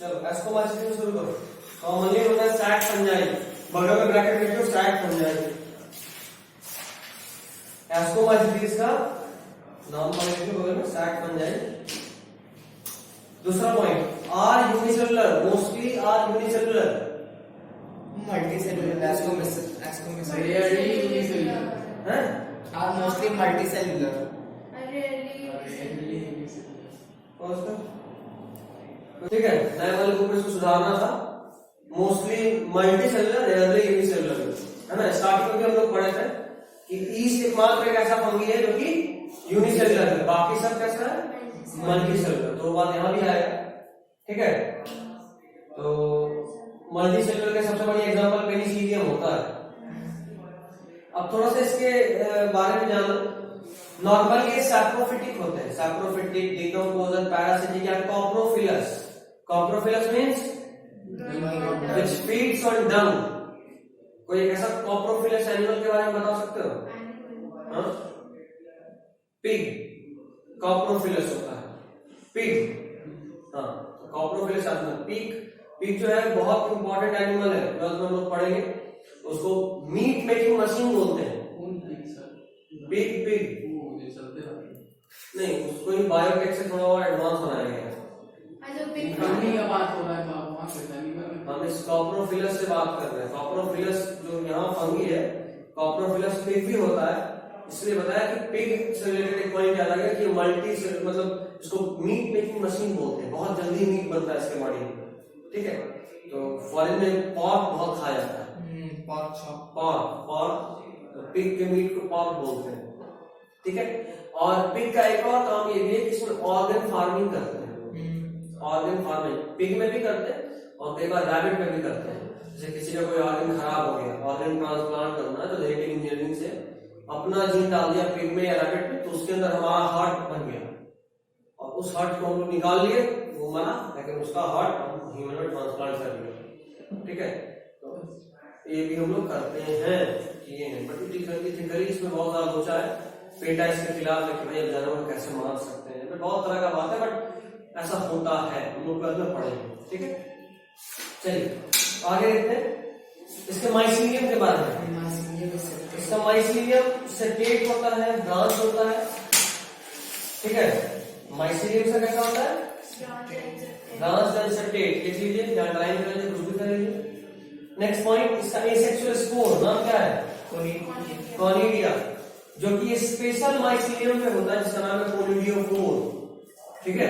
चलो एस्कोमाइसिटी शुरू करो। कॉमनली होता है सैक फंजाई, बगल में ब्रैकेट लिखो सैक फंजाई। एस्कोमाइसिटीज का नाम लिखो बगल में सैक फंजाई। दूसरा point, are unicellular, mostly are unicellular, multicellular, Rarely unicellular. हैं? are mostly multicellular. ठीक है, नए वाले बुक में इसको सुधारना था। Mostly multi cellular, rarely unicellular, है ना। स्टार्टिंग में हम लोग पढ़े थे कि ईस्ट एकमात्र एक ऐसा फंगी है जो कि यूनिसेलुलर है, बाकी सब कैसा है, मल्टी सेलुलर। तो बात यहां भी आएगा, ठीक है। तो मल्टी सेलुलर का सबसे बड़ी एग्जांपल पेनिसिलियम होता है। अब थोड़ा सा इसके बारे में जानो। नॉर्मली ये सैप्रोफिटिक होते हैं, सैप्रोफिटिक, डिकम्पोजर, पैरासिटिक या coprophilous. Coprophilous means which feeds on dung. कोई एक ऐसा कॉप्रोफिलस एनिमल के बारे में बता सकते हो? हाँ, पिग कॉप्रोफिलस होता है, पिग। हाँ, कॉप्रोफिलस एनिमल पिग। पिग जो है बहुत इंपॉर्टेंट एनिमल है, ट्वेल्थ में हम लोग पढ़ेंगे। उसको मीट मेकिंग मशीन बोलते हैं। पिग पिग नहीं, उसको ही बायोटेक से थोड़ा और एडवांस बनाया गया है। हम इस कॉप्रोफिलस से बात कर रहे हैं। कॉप्रोफिलस जो यहाँ फंगी है, कॉप्रोफिलस पिग भी होता है। इसलिए बताया कि पिग से रिलेटेड एक पॉइंट याद आ गया कि मल्टी मतलब इसको मीट मेकिंग मशीन बोलते हैं। बहुत जल्दी मीट बनता है इसके बॉडी में, ठीक है। तो फॉरेन में पॉर्क बहुत खाया जाता है, पॉर्क पिग के मीट को पॉर्क बोलते हैं, ठीक है। और पिग का एक और काम ये भी है कि इसमें ऑर्गन फार्मिंग करते हैं। ऑर्गन फार्मिंग पिग में भी करते हैं और कई बार रैबिट में भी करते हैं। जैसे किसी का कोई ऑर्गन खराब हो गया, ऑर्गन ट्रांसप्लांट करना है, तो जेनेटिक इंजीनियरिंग से अपना जीन डाल दिया पिग में या रैबिट में, तो उसके अंदर हमारा हार्ट बन गया और उस हार्ट को हम लोग निकाल लिए, वो मरा, लेकिन उसका हार्ट हम ह्यूमन में ट्रांसप्लांट कर दिया, ठीक है। तो ये भी हम लोग करते हैं, किए हैं। पर्टिकुलरली इसमें बहुत ज्यादा सोचा है। पेटा इसके खिलाफ है कि भाई अब जानवर कैसे मार सकते हैं, बहुत तरह का बात है, बट ऐसा होता है, हम लोग ट्वेल्थ में पढ़ेंगे, ठीक है। चलिए आगे देखते हैं इसके माइसीलियम के बारे में। इसका माइसीलियम सेटेट होता है, ब्रांच होता है, ठीक है। माइसीलियम से कैसा होता है, ब्रांच देन सेटेट। लिख लीजिए, जहां ड्राइंग कर लीजिए, कुछ भी कर लीजिए। नेक्स्ट पॉइंट, इसका एसेक्सुअल स्पोर, नाम क्या है, कॉनिडिया, जो कि स्पेशल माइसीलियम में होता है, जिसका नाम है कोनिडियोफोर, ठीक है।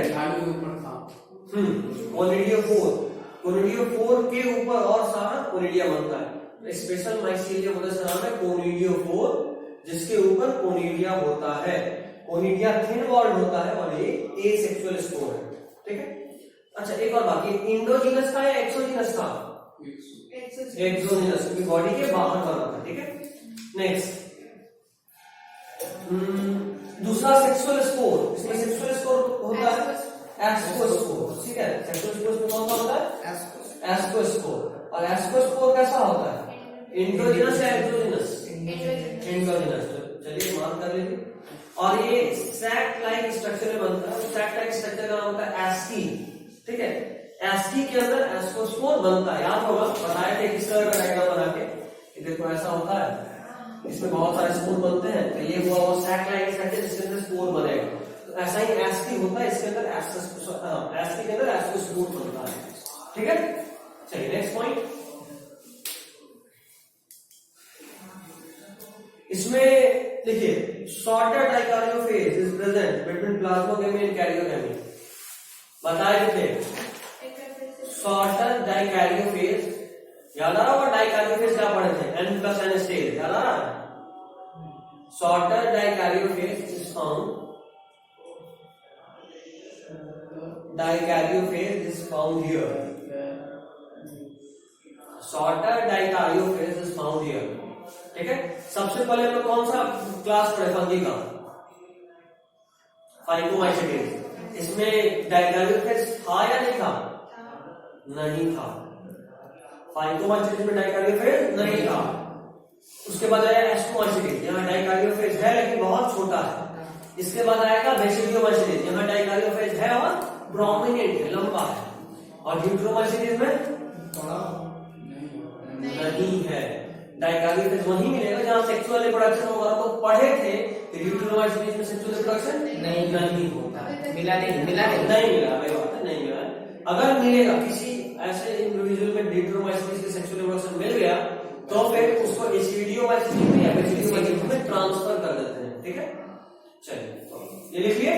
कोनिडियोफोर के ऊपर और सारा कोनिडिया बनता है। स्पेशल माइसीलियम होता है, जिसका नाम है कोनिडियोफोर, जिसके ऊपर कोनिडिया होता है। कोनिडिया थिन वॉल्ड होता है और ये एसेक्सुअल स्पोर है, ठीक है। अच्छा, एक और बाकी, इंडोजिनस का या एक्सोजिनस का, एक्सोजिनस, क्योंकि बॉडी के बाहर बना था, ठीक है। नेक्स्ट, दूसरा सेक्सुअल स्पोर। इसमें सेक्सुअल स्पोर होता है एस्कोस्पोर, ठीक है। सेक्सुअल स्पोर में कौन सा होता है, एस्कोस्पोर। और एस्कोस्पोर कैसा होता है, इंडोजिनस या एक्सोजिनस, इंडोजिनस। चलिए मान कर लीजिए। और ये सैक लाइक स्ट्रक्चर में बनता है। सैक लाइक स्ट्रक्चर का नाम होता है एस्की, ठीक है। एस्की के अंदर एस्कोस्पोर बनता है। याद होगा, बताया थे किस तरह का डायग्राम बना के, देखो ऐसा होता है, इसमें बहुत सारे स्पोर बनते हैं। तो ये हुआ वो सैक लाइक स्ट्रक्चर, जिसके अंदर स्पोर बनेगा। तो ऐसा ही एस्की होता है, इसके अंदर एस्की के अंदर एस्कोस्पोर बनता है, ठीक है। चलिए नेक्स्ट पॉइंट, इसमें देखिए, shorter dikaryophase is present between plasmogamy and karyogamy. बताए थे शॉर्टर डाइकार्योफेज, याद आ रहा होगा डाइकार्योफेज क्या पढ़े थे, N प्लस N स्टेज, याद आ रहा है। Shorter dikaryophase is found, dikaryophase is found here. Shorter dikaryophase is found here, ठीक है। सबसे पहले हम लोग कौन सा क्लास पढ़े फंगी का, फाइकोमाइसिटीज। इसमें डाइकार्योफेज था या नहीं था, नहीं था। फाइकोमाइसिटीज में डाइकार्योफेज नहीं था। उसके बाद आया एस्कोमाइसिटीज, यहाँ डाइकार्योफेज है लेकिन बहुत छोटा है। इसके बाद आएगा बेसिडियोमाइसिटीज, यहाँ डाइकार्योफेज है और प्रोमिनेंट है, लंबा है। और ड्यूटेरोमाइसीन में नहीं है। डायगामी फेज वही मिलेगा जहां सेक्सुअल रिप्रोडक्शन होगा। तो पढ़े थे कि ड्यूटेरोमाइसीन में सेक्सुअल रिप्रोडक्शन नहीं होता, मिला नहीं मिला, वही बात है, नहीं मिला। अगर मिलेगा किसी ऐसे इंडिविजुअल में ड्यूटेरोमाइसीन के सेक्सुअल रिप्रोडक्शन मिल गया तो फिर उसको एसिडियोमाइसीन में या बेसिडियोमाइसीन में ट्रांसफर कर देते हैं। ठीक है, चलिए तो ये लिखिए।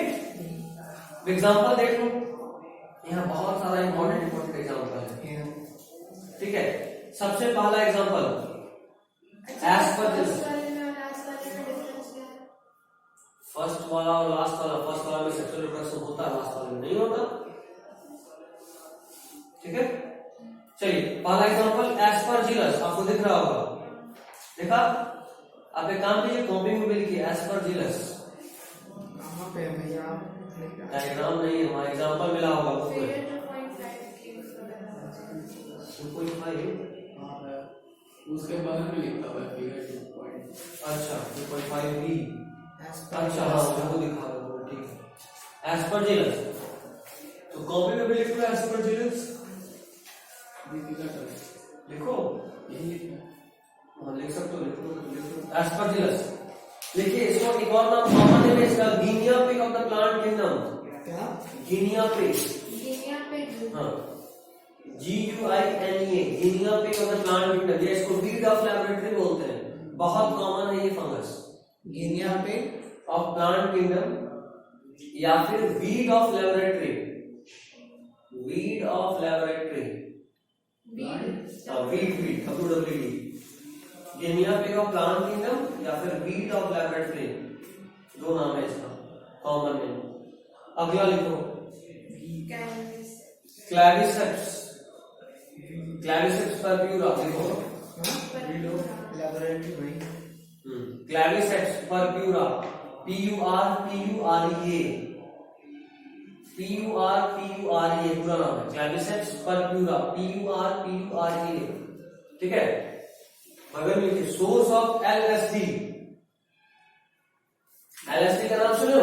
एग्जांपल देख लो, यहाँ बहुत सारा इंपॉर्टेंट एग्जांपल है। ठीक है, सबसे पहला एग्जांपल एज पर फर्स्ट वाला और लास्ट वाला। फर्स्ट वाला में सेक्सुअल रिप्रोडक्शन होता है, लास्ट वाला में नहीं होता। ठीक है, चलिए पहला एग्जांपल एस्परजिलस, आपको दिख रहा होगा, देखा? आप एक काम कीजिए, कॉपी में भी लिखिए एस्परजिलस। कहाँ पे है भैया? डायग्राम नहीं है, वहां एग्जांपल मिला होगा बुक में। 2.5 उसके बगल में लिखा हुआ है फिगर 2. अच्छा 2.5 बी। अच्छा हाँ, वो दिखा रहा है, ठीक है। एस्परजिलस, तो कॉपी में भी लिख लो एस्परजिलस, लिखो, लिख सकते हो, लिखो एस्परजिलस। देखिए इसको एक और नाम कॉमन है इसका, Guinea pig of the plant kingdom. क्या? गिनिया पिग, हाँ, GUINEA, Guinea pig of the plant kingdom. ये इसको वीड ऑफ लैबोरेटरी बोलते हैं, बहुत कॉमन है ये fungus. Guinea pig of plant kingdom या फिर weed of laboratory, weed of laboratory, weed WWD, Guinea pig of plant kingdom या फिर वीड ऑफ लैबोरेटरी, दो नाम है इसका कॉमन में। अगला लिखो क्लैविसेप्स, क्लैविसेप्स परप्यूरा, लिखो लैबोरेटरी भाई। क्लैविसेप्स परप्यूरा, PURPUREA पूरा नाम है, क्लैविसेप्स परप्यूरा, PURPUREA। ठीक है, बगल में लिखिए सोर्स ऑफ LSD। LSD का नाम सुने हो?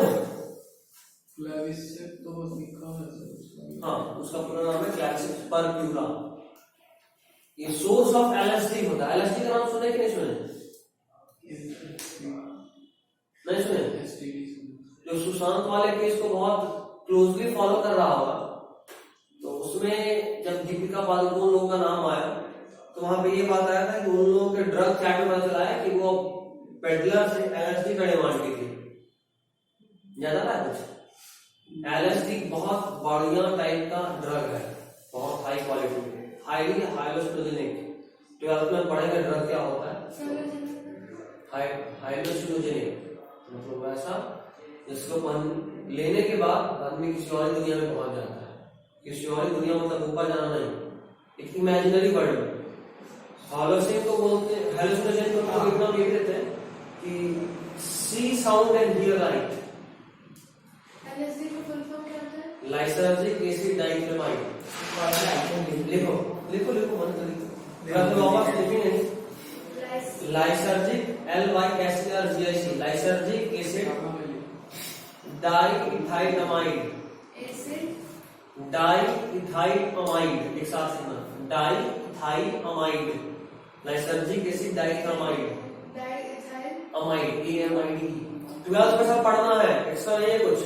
क्लैविसेप्स तो बस लिखा है, हाँ, उसका पूरा नाम है क्लैविसेप्स परप्यूरा। ये सोर्स ऑफ LSD होता है। LSD का नाम सुने कि नहीं सुने? नहीं सुने? जो सुशांत वाले केस को बहुत क्लोजली फॉलो कर रहा होगा, तो उसमें जब दीपिका पादुकोण लोगों का नाम आया तो वहां पे ये बात आया था कि उन लोगों के ड्रग चैट में पता चला है कि वो पेडलर से LSD का डिमांड की थी। ज्यादा था कुछ? LSD बहुत बढ़िया टाइप का ड्रग है, बहुत हाई क्वालिटी, हाईली हाइलोसिनोजेनिक। 12th में पढ़ेंगे ड्रग क्या होता है, हाइलोसिनोजेनिक, मतलब ऐसा जिसको लेने के बाद आदमी किसी और दुनिया में पहुंच जाता है। किसी और दुनिया मतलब ऊपर जाना नहीं, एक इमेजिनरी वर्ल्ड में। हाइलोसिन को बोलते हैं, हाइलोसिनोजेनिक को इतना लिख देते हैं कि see sound and hear light. Lysergic acid diclomide, लिखो लिखो लिखो, मन कर लिखो, वापस लिखेंगे। Lysergic LYSERGIC, lysergic acid diethylamide, diethylamide, एक साथ लिखना, diethylamide, lysergic acid diethylamide, amide, AMID। 12th में सब पढ़ना है, एक्स्ट्रा नहीं है कुछ।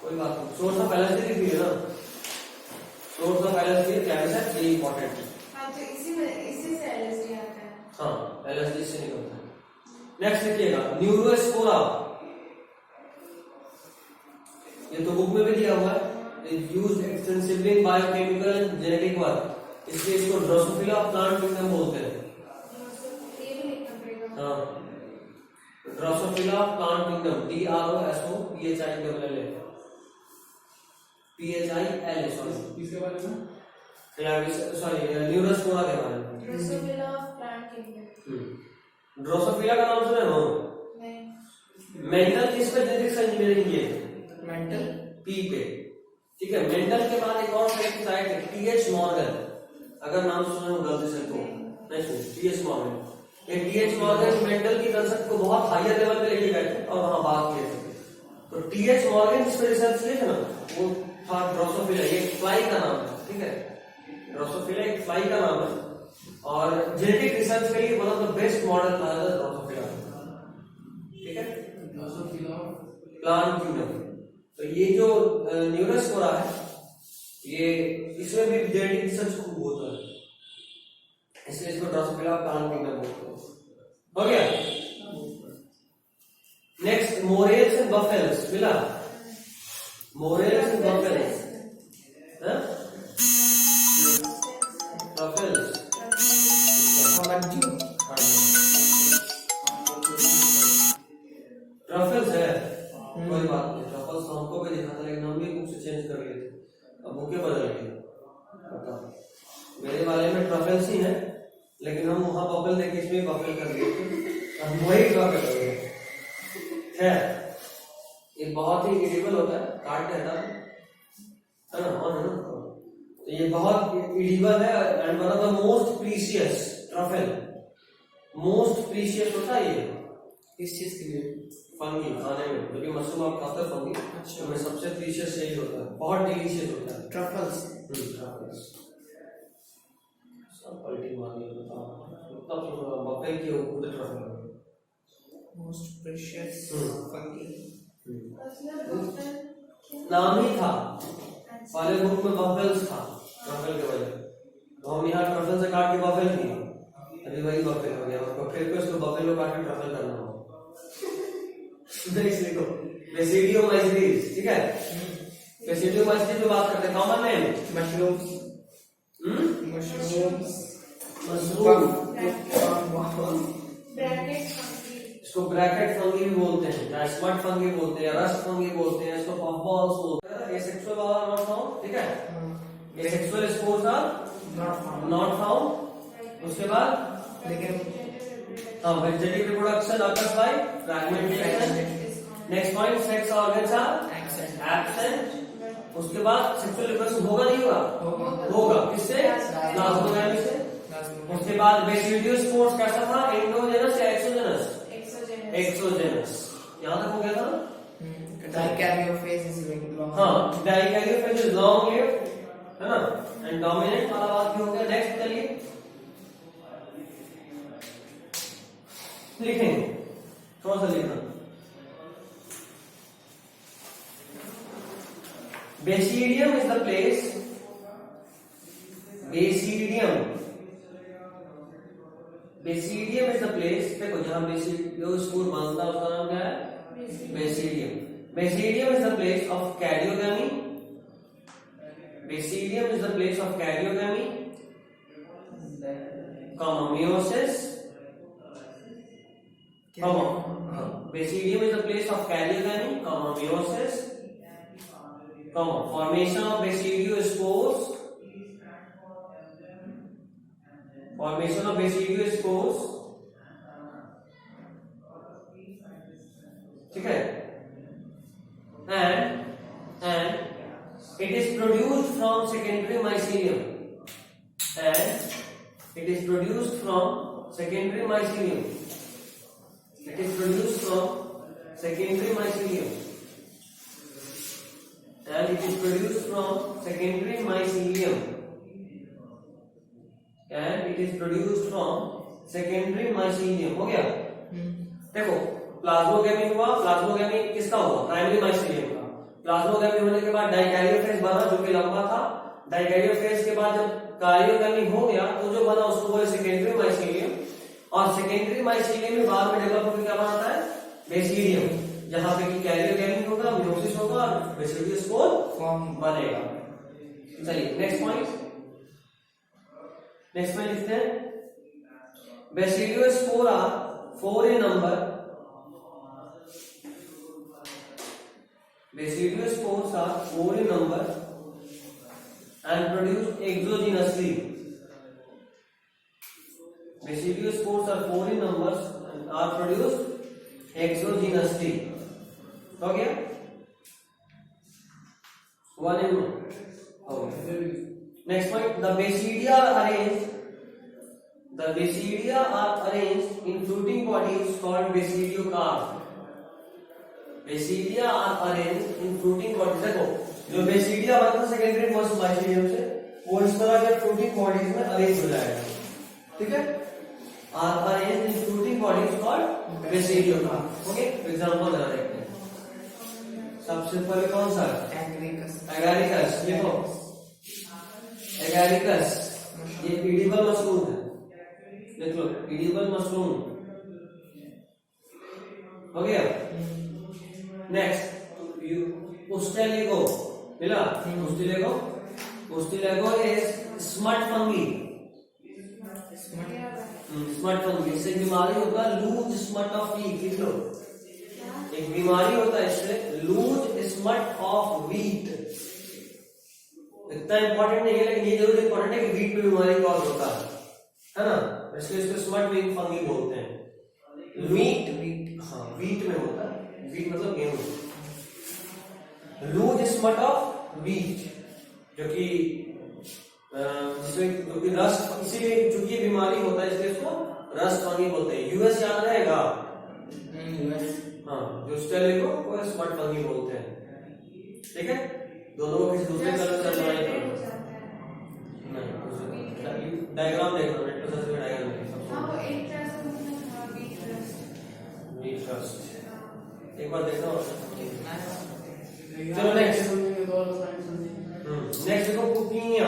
कोई बात नहीं, सोर्स ऑफ LSD लिख दिए ना, सोर्स ऑफ LSD क्लैविसेप्स, ये इंपॉर्टेंट है। हाँ, LSD से निकलता है। नेक्स्ट लिखिएगा न्यूरोस्पोरा, ये तो बुक में भी दिया हुआ है, used extensively in biochemical and genetic work, इसलिए इसको ड्रोसोफिला ऑफ प्लांट किंगडम बोलते हैं। हाँ, Drosophila of plant kingdom, DROSOPHILLA, PHILA, sorry, इसके बारे में न्यूरोस्पोरा के बारे में। Drosophila of plant kingdom. Drosophila का नाम सुने हो? मेंटल किस पे जेनेटिक्स इंजीनियरिंग की है? मेंटल पी पे। ठीक है, मेंटल के बाद एक और साइंटिस्ट आए थे, TH मॉर्गन, अगर नाम सुने हो गलती से तो नहीं सुने, TH मॉर्गन। ये TH मॉर्गन मेंटल की कंसेप्ट को बहुत हायर लेवल पे लेके गए थे और वहां बात किए थे। तो टीएच मॉर्गन जिसमें रिसर्च लिखा ना वो था ड्रोसोफिला, ये फ्लाई का नाम है, ठीक है। ड्रोसोफिला एक फ्लाई का नाम है और जेनेटिक रिसर्च के लिए one of the best model कहा जाता है ड्रोसोफिला, ठीक है। Drosophila plant kingdom. तो ये जो न्यूरस हो रहा है ये इसमें भी जेनेटिक रिसर्च खूब होता है, इसलिए इसको ड्रोसोफिला प्लांट किंगडम बोलते हैं। हो गया। नेक्स्ट मोरेल्स एंड बफेल्स मिला, मोरेल्स एंड बफेल्स, बफेल्स ट्रफल्स है, कोई बात नहीं, ट्रफल्स तो हमको भी देखा था लेकिन हम भी बुक से चेंज कर लिए थे, अब बुके बदल गई। मेरे वाले में ट्रफल्स ही है लेकिन हम वहां बफल देख के इसमें बफल कर लिए थे, हम वही ड्रॉ कर रहे हैं। ये बहुत ही इडिबल होता है, काट देता है ना, और है ना, तो ये बहुत इडिबल है and one of the most precious truffle, most precious होता है ये किस चीज के लिए? फंगी खाने में, क्योंकि मशरूम आप खाते हैं फंगी, अच्छा में सबसे प्रीशियस यही होता है, बहुत डिलीशियस होता है ट्रफल्स। ट्रफल्स सब पलटी मारनी होता है, तब बफे के ऊपर ट्रफल मोस्ट प्रेशियस फंगी। नाम ही था, पहले बुक में बफेल्स था ट्रफल के वजह, तो हम यहाँ ट्रफल से काट के बफेल किए, अभी वही बफेल हो गया, और फिर उसको बफेलो काट के ट्रफल करना हो। नेक्स्ट लिखो बेसिडियोमाइसीज, ठीक है। बेसिडियोमाइसीज जो बात करते हैं, common name mushrooms, mushrooms, mushroom, bracket fungi, इसको ब्रैकेट फंगी भी बोलते हैं, या स्मट फंगी बोलते हैं, रस्ट फंगी बोलते हैं, इसको पफबॉल्स बोलते हैं। एसेक्सुअल वाला नॉट फाउंड, ठीक है। Asexual spores are not found. उसके बाद लेकिन हाँ vegetative reproduction occurs by fragmentation। Next point sex organs are absent. उसके बाद सेक्सुअल रिप्रोडक्शन होगा नहीं होगा? होगा, किससे? प्लाज्मोगामी से। उसके बाद बेसिडियोस्पोर्स कैसा था, एंडोजेनस या एक्सोजेनस? एक्सोजेनस। यहाँ तक हो गया था ना। Dikaryophase is long. हाँ डाइकैरियोफेज इज लॉन्ग लिव्ड, है ना, एंड डोमिनेंट वाला बात भी हो गया। नेक्स्ट चलिए लिखेंगे, थोड़ा सा लिखना। Basidium is the place, basidium, basidium is the place, देखो जहां बेसिडियोस्पोर बनता है उसका नाम क्या है? Basidium. Basidium is the place of karyogamy, basidium is the place of karyogamy, meiosis, Basidium is the place of karyogamy, meiosis, formation of basidiospores, formation of basidiospores, ठीक है, and it is produced from secondary mycelium, and it is produced from secondary mycelium. It is produced from secondary mycelium, and it is produced from secondary mycelium, and it is produced from secondary mycelium. हो गया? देखो plasmogamy हुआ, plasmogamy किसका हुआ? Primary mycelium का। Plasmogamy होने के बाद डाइकैरियोफेज बना जो कि लंबा था। डाइकैरियोफेज के बाद जब कारियोगेमी हो गया तो जो बना उसको बोले सेकेंडरी माइसीलियम, और सेकेंडरी माइसीलियम में बाद में डेवलप होकर क्या बनाता है? बेसिडियम, जहां पे कि कैरियोगेमी होगा, मेयोसिस होगा और बेसिडियोस्पोर फॉर्म बनेगा। चलिए नेक्स्ट पॉइंट, नेक्स्ट पॉइंट लिखते हैं। Basidiospore are 4 in number, Basidiospores are 4 in number and produced exogenously. Basidiospores are 4 in numbers and are produced exogenously. हो गया? 1 in 1. Okay. Next point, the basidia are arranged. The basidia are arranged in fruiting bodies called basidiocarp. Basidia are arrange in fruiting bodies. देखो जो basidia बनता है secondary most बाइसिडियम से, वो इस तरह के फ्रूटिंग बॉडीज में अरेंज हो जाएगा, ठीक है। Are arrange in fruiting bodies called basidium. Okay, example लगा देखते हैं। सबसे पहले कौन सा? एगारिकस। देखो एगारिकस ये एडिबल मशरूम है, देख लो एडिबल मशरूम हो गया। नेक्स्ट पुस्टेलिगो मिला। Ustilago is smut fungi. Smut fungi इससे बीमारी होता है लूज स्मट ऑफ व्हीट। लिख लो, एक बीमारी होता है इससे लूज स्मट ऑफ व्हीट। इतना इंपॉर्टेंट नहीं है लेकिन ये जरूर इंपॉर्टेंट है कि व्हीट पे बीमारी कॉज होता है ना, इसलिए इसको स्मट विंग फंगी बोलते हैं। व्हीट, हाँ व्हीट में होता है, व्हीट मतलब गेहूं। लूज स्मट ऑफ व्हीट जो कि जिसमें जो कि रस्ट, इसीलिए चूंकि बीमारी होता है इसलिए इसको रस्ट फंगी बोलते हैं। यूएस याद रहेगा, हाँ जो स्टेलिगो को स्मट फंगी बोलते हैं, ठीक है। दोनों को किसी दूसरे कलर से बनाई नहीं, डायग्राम देखो नेट पर सर्च में डायग्राम देखो। हाँ वो एक तरह से मतलब वीट रस्ट एक बार देखो। चलो नेक्स्ट देखो पुकीनिया,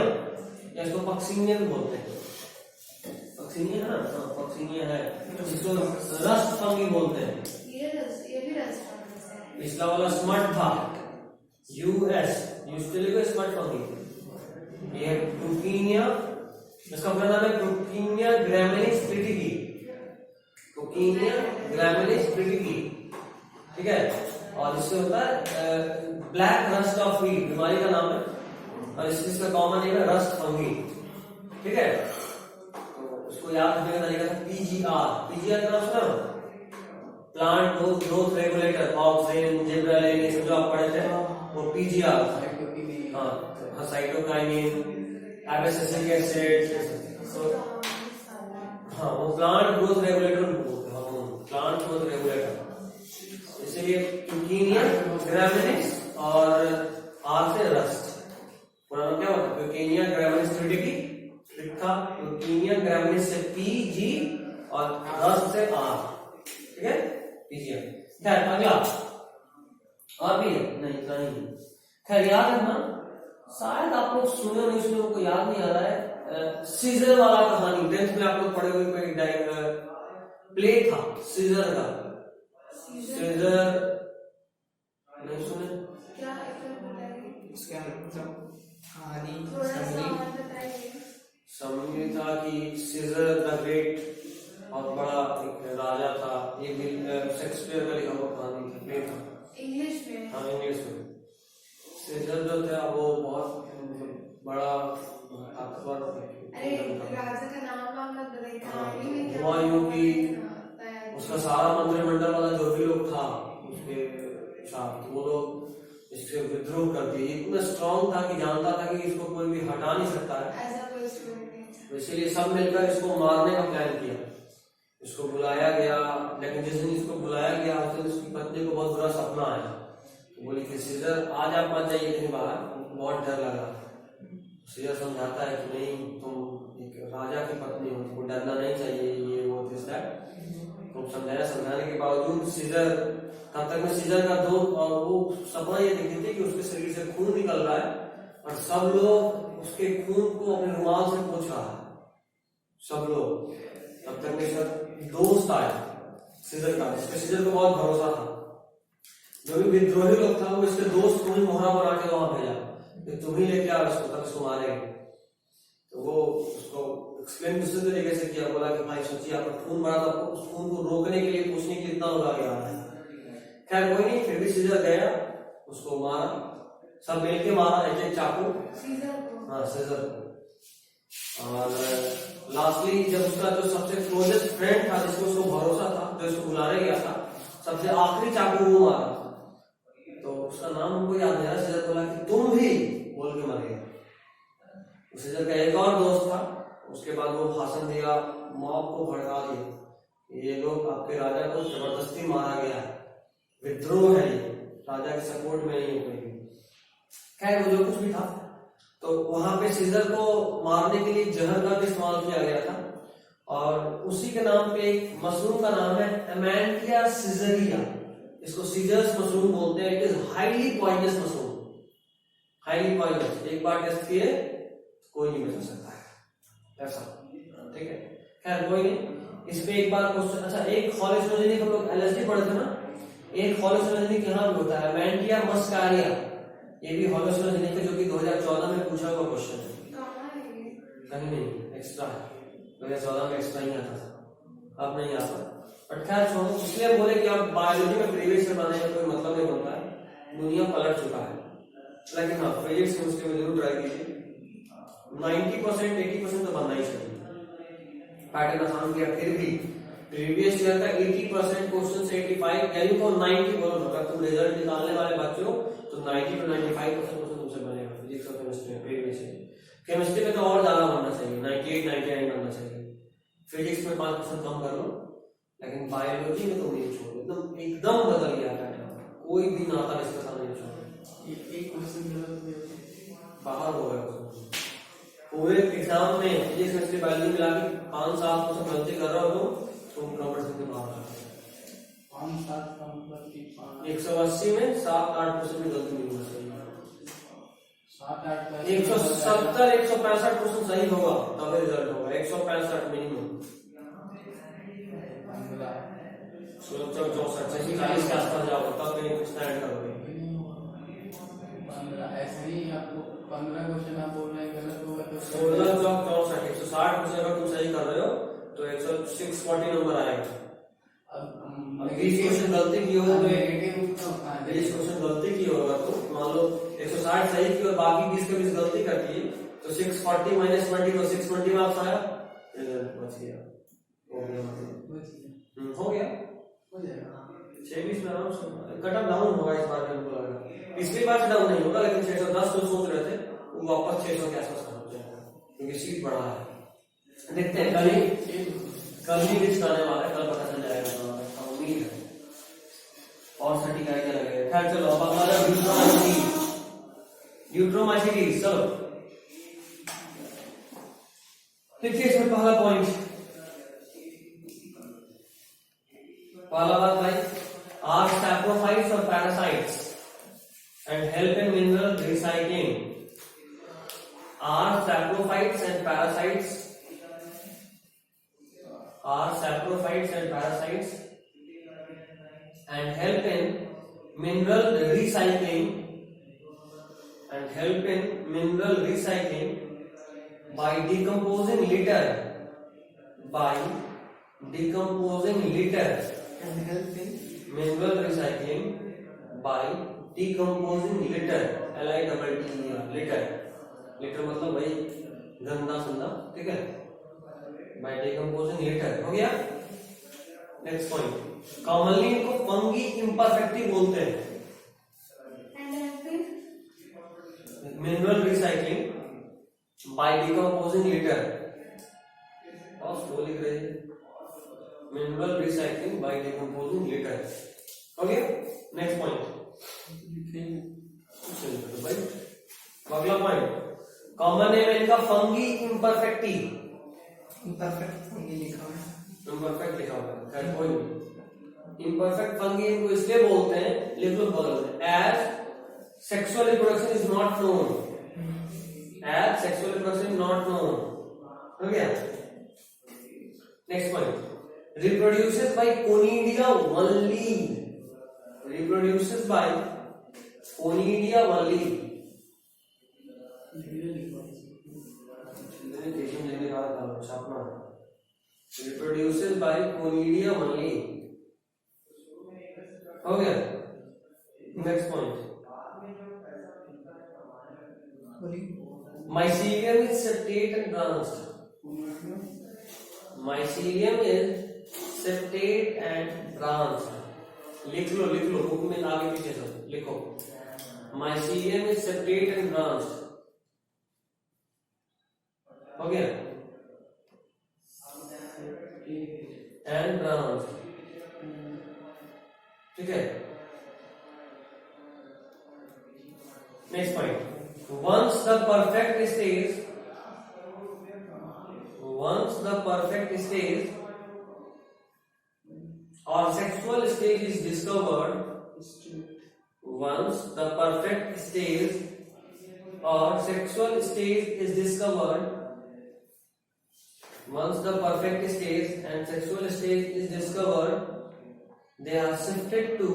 या इसको पक्सिनिया भी बोलते हैं। पक्सिनिया है ना, हाँ पक्सिनिया है, इसको रस्ट फंगी बोलते हैं। ये भी रस्ट। पिछला वाला स्मट था यूएस, यूस्टेलिगो स्मट फंगी। ये पुकीनिया, इसका पूरा नाम है पुकीनिया ग्रैमिनिस ट्रिटिकी। पुकीनिया ग्रैमिनिस ट्रिटिकी, ठीक है। और इससे होता है ब्लैक रस्ट ऑफ व्हीट, बीमारी का नाम है, और इसका कॉमन नेम है रस्ट फंगी, ठीक है। तो उसको याद रखने का तरीका था पीजीआर। पीजीआर का नाम सुना? Plant growth regulator, auxin, gibberellin, ये सब जो आप पढ़े थे वो पीजीआर। हाँ साइटोकाइनिन, एब्सिसिक एसिड, हाँ वो प्लांट ग्रोथ रेगुलेटर बोलते हैं, प्लांट ग्रोथ रेगुलेटर। इसलिए पुकीनिया ग्रैमिनिस और आर से रस्ट, पूरा नाम क्या होता है? पुकीनिया ग्रैमिनिस ट्रिटिकी, लिखा पुकीनिया ग्रैमिनिस से पीजी और रस्ट से आर, ठीक है पीजीआर। खैर अगला और भी है नहीं, इतना ही। खैर याद रखना, शायद आप लोग सुने नहीं सुने, को याद नहीं आ रहा है, सीजर वाला कहानी 10th में आप लोग पढ़े हुए कोई प्ले था सीजर का। सीजर नहीं सुने? क्या बताइए इसका मतलब कहानी समझ था कि सीजर द ग्रेट बहुत बड़ा एक राजा था, ये भी शेक्सपियर का लिखा हुआ कहानी था, प्ले था इंग्लिश में। हाँ इंग्लिश में। सीजर जो था वो बहुत बड़ा ताकतवर, अरे राजा का नाम मत बताइए, कहानी में क्या हुआ यूं कि उसका सारा मंत्रिमंडल वाला जो भी लोग था उसके साथ, वो लोग इससे विद्रोह कर दिए। इतना स्ट्रांग था कि जानता था कि इसको कोई भी हटा नहीं सकता है, ऐसा कोई स्टोरी नहीं। तो इसीलिए सब मिलकर इसको मारने का प्लान किया। इसको बुलाया गया, लेकिन जिस दिन इसको बुलाया गया उस दिन उसकी पत्नी को बहुत बुरा सपना आया, तो बोली कि सीजर आज आप मत जाइए कहीं बाहर, बहुत डर लगा। सीजर समझाता है कि नहीं, तुम एक राजा की पत्नी हो, तुमको डरना नहीं चाहिए, ये वो दिस दैट। तो समझाने के बावजूद सीजर, तब तक में सीजर का दो वो सपना ये देखते थे कि उसके शरीर से खून निकल रहा है और सब लोग उसके खून को अपने रुमाल से पोंछ रहा है, सब लोग। तब तक में सर दोस्त आया सीजर का, जिसपे सीजर को बहुत भरोसा था। जो भी विद्रोही लोग था वो इसके दोस्त को ही मोहरा बना के वहां भेजा कि तुम ही लेके आओ इसको, तब इसको मारेंगे। तो वो उसको एक्सप्लेन दूसरे तरीके से किया, बोला कि भाई सोचिए आपका खून बड़ा था, उस खून को रोकने के लिए पूछने के लिए इतना उड़ा गया है। खैर कोई नहीं, फिर भी सीजर गया, उसको मारा, सब मिल के मारा, एक चाकू, हाँ सीजर को। और लास्टली जब उसका जो सबसे क्लोजेस्ट फ्रेंड था, जिसको उसको भरोसा था, जो इसको बुलाने गया था, सबसे आखिरी चाकू वो मारा। तो उसका नाम हमको याद नहीं आ रहा। सीजर बोला कि तुम भी बोल के मर गया। सीजर का एक और दोस्त था, उसके बाद वो भाषण दिया, मॉब को भड़का दिया, ये लोग आपके राजा को जबरदस्ती मारा गया है, विद्रोह है ये, खैर वो जो कुछ भी था, तो वहां पे सीजर को मारने के लिए जहर का भी इस्तेमाल किया गया था, और उसी के नाम पे एक मशरूम का नाम है अमेंटिया सीजरिया। इसको सीजर्स मशरूम बोलते हैं। It is highly poisonous mushroom, highly poisonous. एक बार टेस्ट किए कोई नहीं बचा सकता है ऐसा, ठीक है। खैर कोई नहीं, इस पे एक बार क्वेश्चन। अच्छा, एक हॉलिस्टोजेनिक हम लोग एलएसडी पढ़े थे ना, एक हॉलिस्टोजेनिक यहाँ भी होता है अमेंटिया मस्कारिया, ये भी हॉलिस्टोजेनिक है, जो कि 2014 में पूछा हुआ क्वेश्चन है। कहाँ है ये? कहीं नहीं, एक्स्ट्रा है, 2014 में एक्स्ट्रा ही आता था, अब नहीं आता। बट खैर छोड़ो, इसलिए बोले कि अब बायोलॉजी में प्रीवियस से बनाने का कोई मतलब नहीं बनता है, दुनिया पलट चुका है। लेकिन हाँ, फिजिक्स केमिस्ट्री में जरूर ट्राई कीजिए, 90% 80% तो बनना ही चाहिए। पैटर्न आसान किया, फिर भी प्रीवियस ईयर का 80% क्वेश्चन से 85 यानी तो 90 बोलो, अगर तुम रिजल्ट निकालने वाले बच्चे हो तो 90 to 95% क्वेश्चन तुमसे बनेगा फिजिक्स और केमिस्ट्री में प्रीवियस ईयर। केमिस्ट्री में तो और ज्यादा बनना चाहिए, 98 99 बनना चाहिए। फिजिक्स में 5% कम कर लो, लेकिन बायोलॉजी में तो नहीं छोड़ो, एकदम एकदम बदल गया पैटर्न, कोई भी नाता इसके साथ नहीं छोड़ो। एक क्वेश्चन बाहर हो गया पूरे एग्जाम में फिजिक्स केमिस्ट्री बायोलॉजी मिला के 5-7% गलती कर रहा हो तो तुम कंपटीशन के बाहर आ जाओगे। 5-7 का मतलब कि 180 में 7-8% में गलती नहीं होना चाहिए। 7-8 का 170-165% सही होगा तब रिजल्ट होगा, 165 मिनिमम, 64 के आसपास जाओ तब कहीं स्टैंड करोगे। ऐसे ही आपको 15 क्वेश्चन आप बोल रहे हैं गलत होगा तो 16-64 160% अगर तुम सही कर रहे हो तो 640 नंबर आएगा। अब 20 क्वेश्चन गलती की हो तो 20 क्वेश्चन गलती की होगा तो मान लो 160 सही की और बाकी 20 के 20 गलती कर दी तो 640 माइनस 20 तो 620 मार्क्स आया, रिजल्ट बच गया, हो गया, मतलब हो गया, हो जाएगा। 26 में आराम से कट ऑफ डाउन होगा इस बार, हमको लग रहा है। पिछली बार से डाउन नहीं होगा, लेकिन 610 जो सोच रहे थे वो वापस 600 के आसपास पहुंच जाएगा, क्योंकि सीट बढ़ा है। देखते हैं कल ही लिस्ट आने वाला है, कल पता चल जाएगा, उम्मीद है। और सटीक आइडिया लगेगा। खैर चलो, अब हमारा ड्यूट्रोमाइसीटी, चलो देखिए इसमें पहला पॉइंट, पहला बात भाई, आर सैप्रोफाइट्स और parasites and help in mineral recycling. Are saprophytes and parasites and help in mineral recycling by decomposing litter and help in mineral recycling by decomposing litter, litter मतलब भाई गंदा संदा, ठीक है, by decomposing litter, हो गया। Next point, commonly इनको fungi imperfecti बोलते हैं। Mineral recycling by decomposing litter, और स्लो लिख रहे हैं, mineral recycling by decomposing litter, हो गया। नेक्स्ट पॉइंट, अगला पॉइंट, कॉमन नेम है इनका फंगी इम्परफेक्टी, इम्परफेक्ट फंगी लिखा है, इम्परफेक्ट लिखा हुआ है, खैर कोई नहीं। इम्परफेक्ट फंगी इनको इसलिए बोलते हैं, लिख लो बगल में, as sexual reproduction is not known, as sexual reproduction is not known, हो गया। Next point, reproduces by conidia only, reproduces by Conidia only, reproduces by Conidia only, हो गया। Next point, mycelium is septate and branched, mycelium is septate and branched, लिख लो book में आगे पीछे सब लिखो, mycelium is septate and branched, हो गया, and branched, ठीक है। Next point, once the perfect stage or sexual stage is discovered, once the perfect stage or sexual stage is discovered, once the perfect stage and sexual stage is discovered, they are shifted to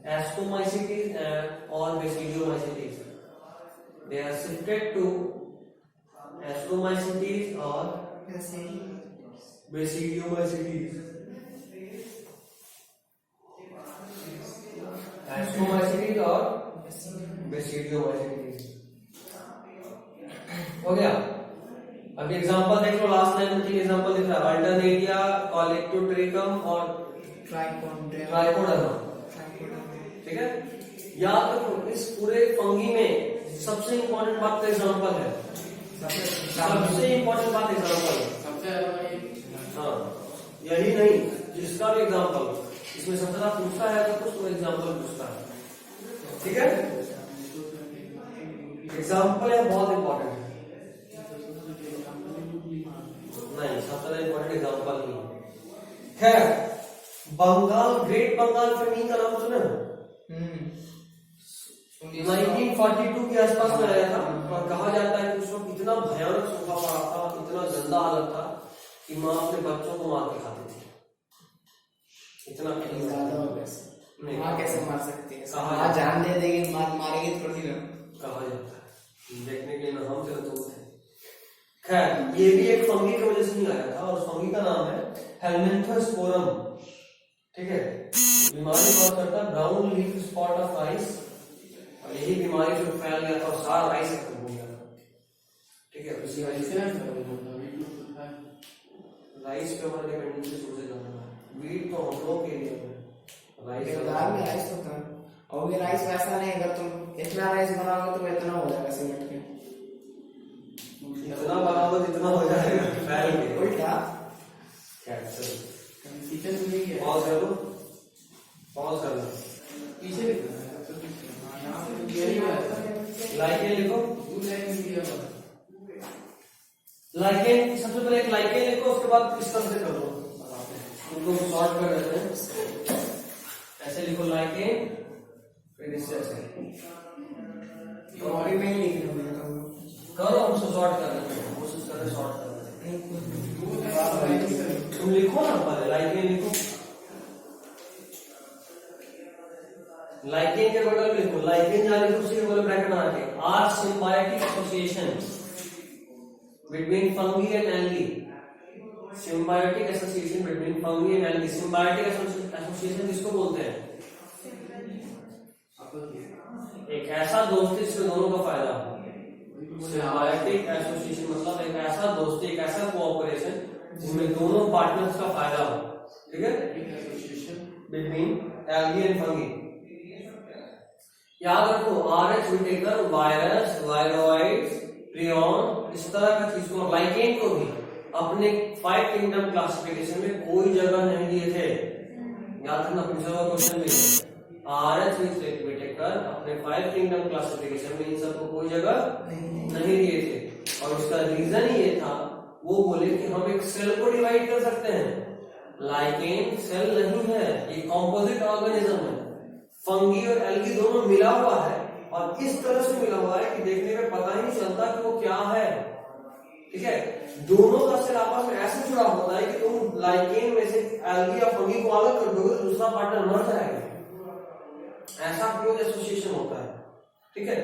ascomycetes and or basidiomycetes. They are shifted to ascomycetes or basidiomycetes. Ascomycetes or basidiomycetes. हो गया। अब example देख लो, last line में 3 example दिख रहा है, Alternaria, कॉलेक्टोट्रिकम और trichoderma. ठीक है, याद रखो इस पूरे फंगी में सबसे इंपॉर्टेंट बात का एग्जांपल है, सबसे इंपॉर्टेंट बात एग्जांपल है। सबसे हाँ, यही नहीं, जिसका भी एग्जांपल इसमें सबसे ज्यादा पूछता है तो कुछ वो एग्जांपल पूछता है। ठीक है, एग्जांपल है बहुत इंपॉर्टेंट है। नहीं, सबसे ज्यादा इंपॉर्टेंट एग्जांपल नहीं है। खैर, बंगाल, ग्रेट बंगाल फेमिन का नाम सुना है? 1942 के आसपास में आया था और कहा जाता है कि उस वक्त इतना भयानक सूखा पड़ा था, इतना गंदा हालत था कि माँ अपने बच्चों को मार के खाती थी। इतना नहीं, माँ कैसे मार सकती है? कहा माँ जान दे देगी, मारेगी थोड़ी ना। कहा जाता है, देखने के लिए ना हम चलो तुम थे। खैर, ये भी एक फंगी की वजह से नहीं आया था और उस फंगी का नाम है हेलमिंथोस्पोरम। ठीक है, बीमारी कॉज करता है brown leaf spot of rice, और यही बीमारी जो फैल गया था और सारा राइस खत्म हो गया था। ठीक है, उसी वजह से राइस पे हमारे डिपेंडेंसी सबसे ज्यादा है। वीट तो हम लोग के लिए है, राइस दाल में राइस होता है, और ये राइस वैसा नहीं, अगर तुम इतना राइस बनाओगे तो इतना हो जाएगा सिमट के, इतना बनाओगे जितना हो जाएगा फैल के उल्टा। क्या चलो किचन में नहीं है, पॉज कर लो, पॉज कर लो, पीछे भी लाइकेन लिखो, 2 लाइन दिया हुआ। लाइकेन सबसे पहले एक लाइकेन लिखो, उसके बाद इस तरह से कर लो, उनको शॉर्ट कर देते हैं। ऐसे लिखो लाइकेन, फिर इससे ऐसे और में ही लिख लो, मैं करो, हम शॉर्ट कर देते हैं, कोशिश करें शॉर्ट कर देते हैं। तुम लिखो ना पहले, लाइकेन लिखो, लाइकेन के बगल में लिखो, लाइकेन जहां लिखो उसी के बगल ब्रैकेट बना के, are symbiotic association between fungi and algae, symbiotic association between fungi and algae. Symbiotic association किसको बोलते हैं? एक ऐसा दोस्ती जिसमें दोनों का फायदा हो। सिम्बायोटिक एसोसिएशन मतलब एक ऐसा दोस्ती, एक ऐसा कोऑपरेशन जिसमें दोनों पार्टनर्स का फायदा हो। ठीक है, बिटवीन एल्गी एंड फंगी। याद रखो, RH Whittaker virus, viroids, prion, इस तरह का चीज को, लाइकेन को भी अपने 5 किंगडम क्लासिफिकेशन में कोई जगह नहीं दिए थे। याद रखना, पूछा हुआ क्वेश्चन में RH विटेकर अपने 5 किंगडम क्लासिफिकेशन में इन सबको कोई जगह नहीं दिए थे, और उसका रीजन ये था, वो बोले कि हम एक सेल को डिवाइड कर सकते हैं। लाइकेन सेल नहीं है, ये कॉम्पोजिट ऑर्गेनिज्म है। फंगी और एल्गी दोनों मिला हुआ है, और इस तरह से मिला हुआ है कि देखने में पता ही नहीं चलता कि वो क्या है। ठीक है, दोनों का सेल आपस में ऐसे जुड़ा होता है कि तुम लाइकेन में से एल्गी या फंगी को अलग कर दोगे तो दूसरा पार्टनर मर जाएगा। ऐसा क्लोज एसोसिएशन होता है। ठीक है,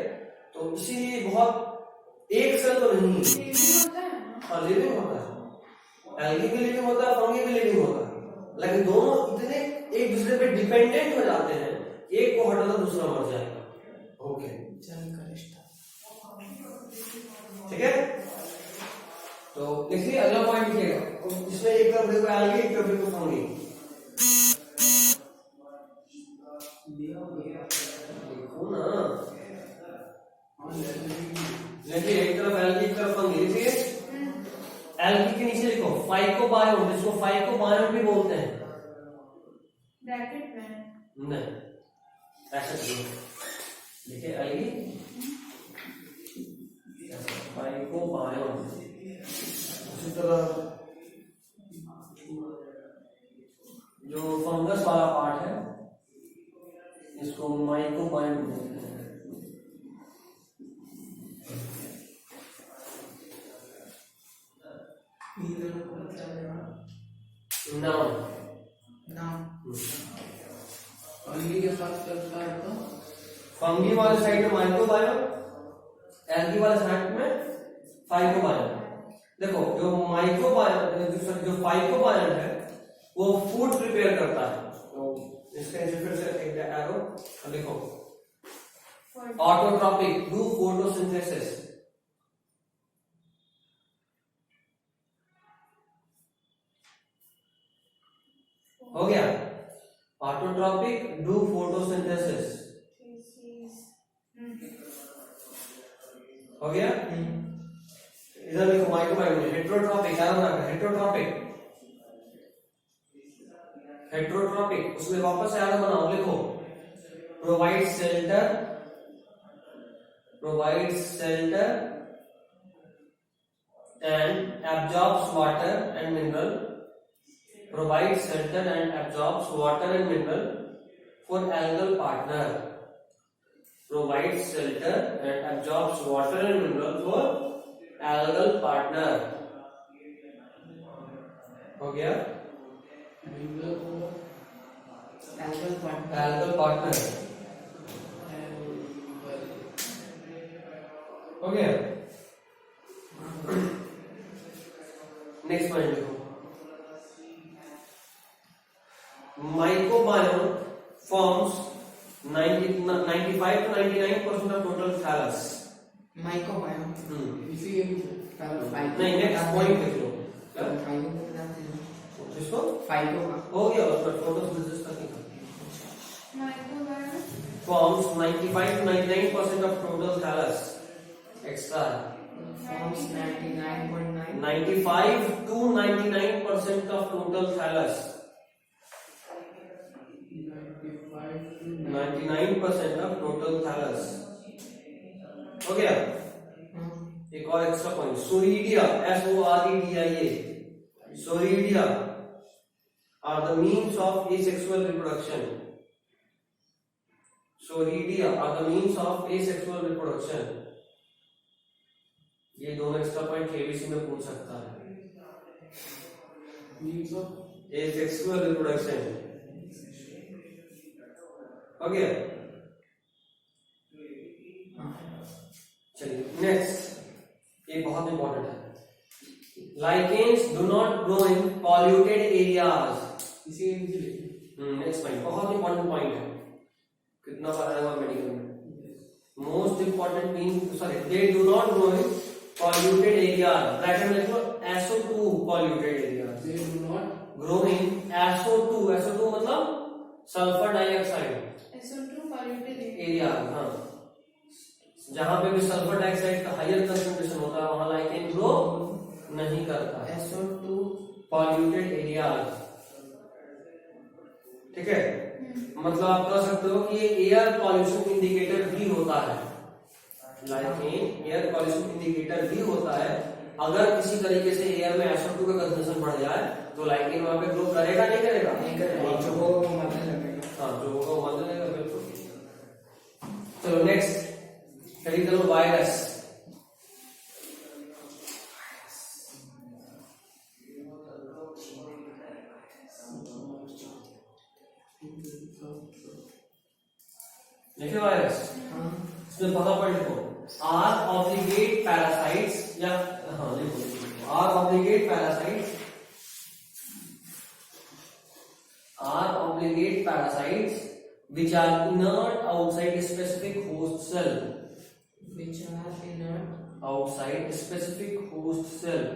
तो इसीलिए बहुत एक सेल तो नहीं है, और लिविंग होता है, एल्गी भी लिविंग होता है, फंगी भी लिविंग होता है, लेकिन दोनों इतने एक दूसरे पे डिपेंडेंट हो जाते हैं, एक को हटाना दूसरा मर जाएगा। ओके, ठीक है, तो देखिए अगला पॉइंट लिखिएगा, इसमें एक तरफ देखो एल्गी, एक तरफ देखो फंगी। देखो ना, देखिए एक तरफ एल्गी, एक तरफ फंगी। देखिए एल्गी के नीचे लिखो फाइकोबायोम, जिसको फाइकोबायोम भी बोलते हैं। ब्रैकेट में नहीं, ऐसा करो, लिखे आएगी माइक्रोबायोम। उसी तरह जो फंगस वाला पार्ट है इसको माइक्रोबायोम बोलते हैं। नाम फंगी के साथ चलता है तो फंगी वाले साइड में माइक्रोबायोम, एल्गी वाले साइड में फाइकोबायोम। देखो जो माइक्रोबायोम जो फाइकोबायोम है वो फूड प्रिपेयर करता है। तो इसके नीचे फिर से एक एरो लिखो, ऑटोट्रॉपिक डू फोटोसिंथेसिस। हो गया, ऑटोट्रॉपिक डू फोटोसिंथेसिस हो गया। इधर लिखो माइक्रोबायोम में हेट्रोट्रॉपिक, क्या बना है हेट्रोट्रॉपिक, हेट्रोट्रॉपिक उसमें वापस याद बनाओ, लिखो provide shelter, provide shelter and absorbs water and mineral, provides shelter and absorbs water and mineral for algal partner, provides shelter and absorbs water and mineral for algal partner। हो गया, algal partner हो गया। Next point देखो, microbiome forms 95 to 99% of total thallus। Microbiome इसी के पीछे नहीं, next point देख लो इसको, फाइको का हो गया उसका फोटोसिंथेसिस का microbiome forms 95 to 99% of total thallus extra forms 99.9 95 to 99% of total thallus, 99% of total thallus हो गया। एक और extra point, soredia SOREDIA, soredia are the means of asexual reproduction, soredia are the means of asexual reproduction। ये दोनों extra point KBC में पूछ सकता है, मीन्स ऑफ asexual reproduction हो गया। चलिए नेक्स्ट, ये बहुत इंपॉर्टेंट है, lichens do not grow in polluted areas. इसी के नीचे लिखिए। नेक्स्ट पॉइंट बहुत इंपॉर्टेंट पॉइंट है, कितना बार आया हुआ मेडिकल में, most important mean sorry, they do not grow in polluted areas, bracket में लिखो SO2 polluted areas, they do not grow in SO2, SO2 मतलब sulphur dioxide SO2 polluted area। Area. हाँ, जहां पे भी सल्फर डाइऑक्साइड का higher concentration होता है वहां लाइकेन ग्रो नहीं करता है। SO2 पॉल्यूटेड एरिया, ठीक है, मतलब आप कह सकते हो कि ये एयर पॉल्यूशन इंडिकेटर भी होता है, लाइकेन एयर पॉल्यूशन इंडिकेटर भी होता है। अगर किसी तरीके से एयर में SO2 का कंसंट्रेशन बढ़ जाए तो लाइकेन वहां पे ग्रो करेगा नहीं करेगा? नहीं करेगा, जो वो मरने लगेगा। हाँ, जो होगा वो मर जाएगा बिल्कुल। चलो नेक्स्ट, स्टडी करो वायरस। देखिए वायरस, इसमें पता पढ़ लिखो, आर ऑब्लिगेट पैरासाइट्स, या हाँ लिखो are obligate parasites, are obligate parasites which are inert outside specific host cell, which are inert outside specific host cell,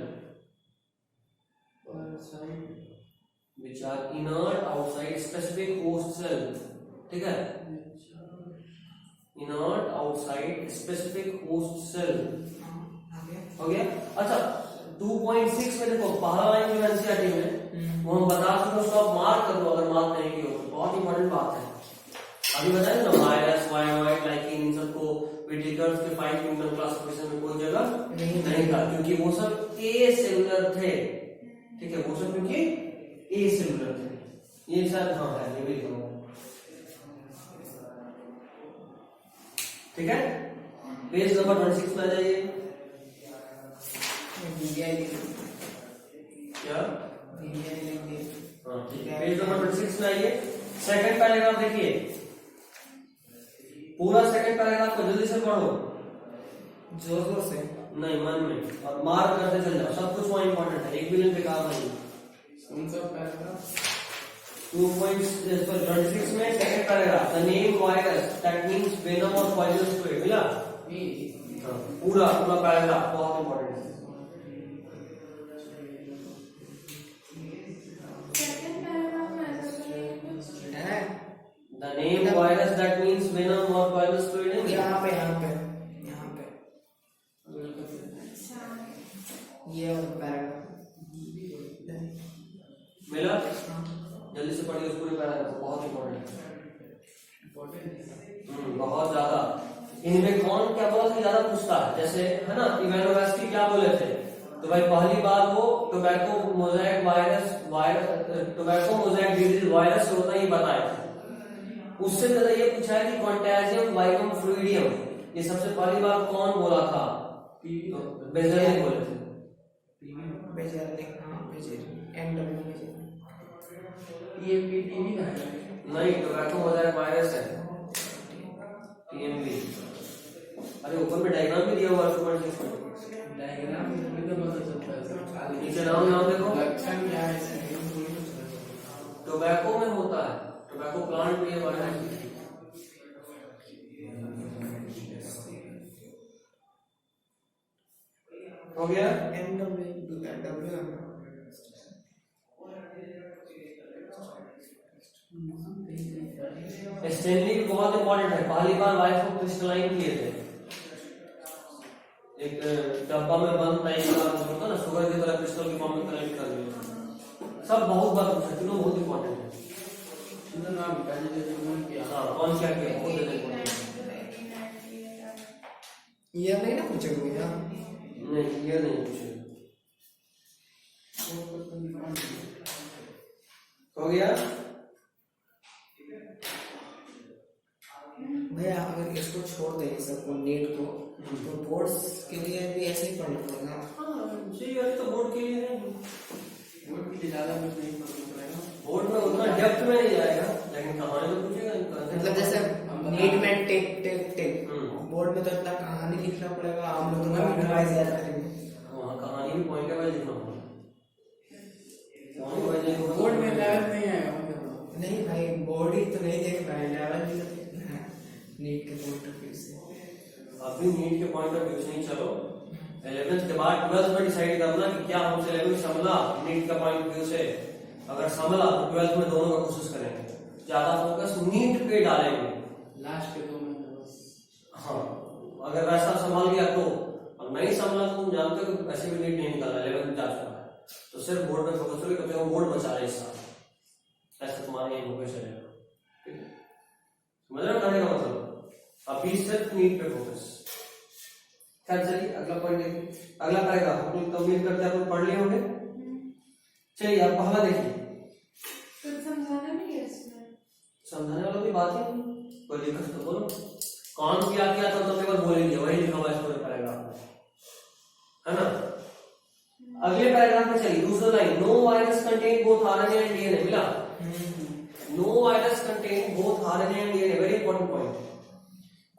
which are inert outside specific host cell, ठीक है, inert outside specific host cell हो गया। अच्छा 2.6 में देखो पहला line जो NCERT में वो हम बता सकते, उसको आप मार्क कर दो अगर मार्क नहीं किया हो तो, बहुत इंपॉर्टेंट बात है। अभी बताया ना वायरस, वायरॉइड, लाइकेन, इन सब विटिकर्स के 5 किंगडम क्लासिफिकेशन में कोई जगह नहीं नहीं था, क्योंकि वो सब ए सेलुलर थे। ठीक है, वो सब क्योंकि ए सेलुलर थे। ये शायद हाँ है, ये भी लिखा हुआ है। ठीक है, पेज नंबर 26 में आ जाइए। क्या? हाँ ठीक है, पेज नंबर 26 में आइए। सेकंड पैराग्राफ देखिए, पूरा सेकंड पैराग्राफ को जल्दी से पढ़ो, जोर जोर से नहीं मन में, और मार्क करते चल जाओ, सब कुछ वहाँ इंपॉर्टेंट है, एक भी लाइन बेकार नहीं। कौन सा पैराग्राफ? 2.26 में second paragraph, the name virus that means venom और पॉइजनस फ्लूइड, मिला? हाँ, पूरा पूरा पैराग्राफ बहुत इंपॉर्टेंट है। सेकंड पैराग्राफ में ऐसा कुछ है। The name virus that means venom और पॉइजनस फ्लूइड है, यहाँ पे ये और पैराग्राफ मिला? जल्दी से पढ़िए उस पूरे पैराग्राफ को, बहुत इंपॉर्टेंट है। बहुत ज्यादा। इनमें कौन क्या बहुत ही ज्यादा पूछता है, जैसे है ना, इवेनोवास्की क्या बोले थे, तो भाई पहली बार वो tobacco mosaic tobacco mosaic disease virus से होता ही बताया था। उससे ज्यादा ये पूछा है कि कॉन्टेजियम वाइगम फ्लूइडियम ये सबसे पहली बार कौन बोला था, तो बेजर ने बोले थे। नहीं, टोबैको मोज़ेक वायरस है, टीएमवी। अरे ऊपर में डायग्राम भी दिया हुआ है, 2.6 में डायग्राम भी तो पता चलता है। नीचे नाम देखो, लक्षण क्या है? टोबैको में होता है, टोबैको प्लांट में ये वायरस। हो गया? स्टेनली भी बहुत इंपॉर्टेंट है, पहली बार वाइफ को क्रिस्टलाइन किए थे, एक डब्बा में बंद टाइप का होता ना, शुगर की तरह क्रिस्टल की फॉर्म में कलेक्ट कर दिया। सब बहुत बार पूछा, तीनों बहुत इंपॉर्टेंट है। नाम किया? हाँ, कौन क्या किया वो दे देंगे। ये नहीं ना पूछे भैया, नहीं ये नहीं पूछे। हो गया भैया? अगर इसको छोड़ दें सबको, नीट को, तो बोर्ड्स के लिए भी ऐसे ही पढ़ना पड़ेगा। हाँ जी, अरे तो बोर्ड के लिए है, बोर्ड के लिए ज्यादा कुछ नहीं पढ़ना पड़ेगा। बोर्ड में उतना डेप्थ में नहीं जाएगा, लेकिन कहानी तो पूछेगा इनका। मतलब जैसे नीट में टिक टिक टिक, बोर्ड में तो इतना कहानी लिखना पड़ेगा, हम लोग तो पॉइंट वाइज याद करेंगे। वहाँ कहानी भी पॉइंट वाइज लिखना होगा, बोर्ड में लेवल नहीं आएगा। नहीं भाई, बोर्ड ही तो नहीं देख पाए, लेवल भी तो देखना है नीट के पॉइंट ऑफ व्यू से। अभी नीट के पॉइंट ऑफ व्यू से नहीं, चलो 11th के बाद 12th में डिसाइड करना कि क्या हमसे लेवल संभला नीट का पॉइंट ऑफ व्यू से। अगर संभला तो 12th में दोनों का कोशिश करेंगे, ज्यादा फोकस नीट पे डालेंगे लास्ट के 2 महीने बस। हाँ, अगर वैसा संभाल गया तो, और नहीं संभला तो तुम जानते हो कि ऐसे भी नीट नहीं निकाला, 11th जा चुका है, तो सिर्फ बोर्ड में फोकस करोगे, कभी बोर्ड बचा रहे इस साल, ऐसा तुम्हारा एम होकर चलेगा। ठीक है, समझ रहे हो कहने का मतलब? अभी सिर्फ नीट पे फोकस। खैर चलिए अगला पॉइंट देखिए, अगला पैराग्राफ हम लोग उम्मीद करते हैं आप पढ़ लिए होंगे। चलिए अब पहला देखिए, कुछ समझाना नहीं है इसमें, समझाने वालों की बात ही नहीं, कोई दिक्कत तो बोलो, कौन क्या किया था तो केवल बोलेंगे, वही लिखा हुआ है इस पूरे पैराग्राफ में, है ना? अगले पैराग्राफ में चलिए, दूसरा line, no virus contain both RNA and DNA, मिला? No virus contain both RNA and DNA, very important point.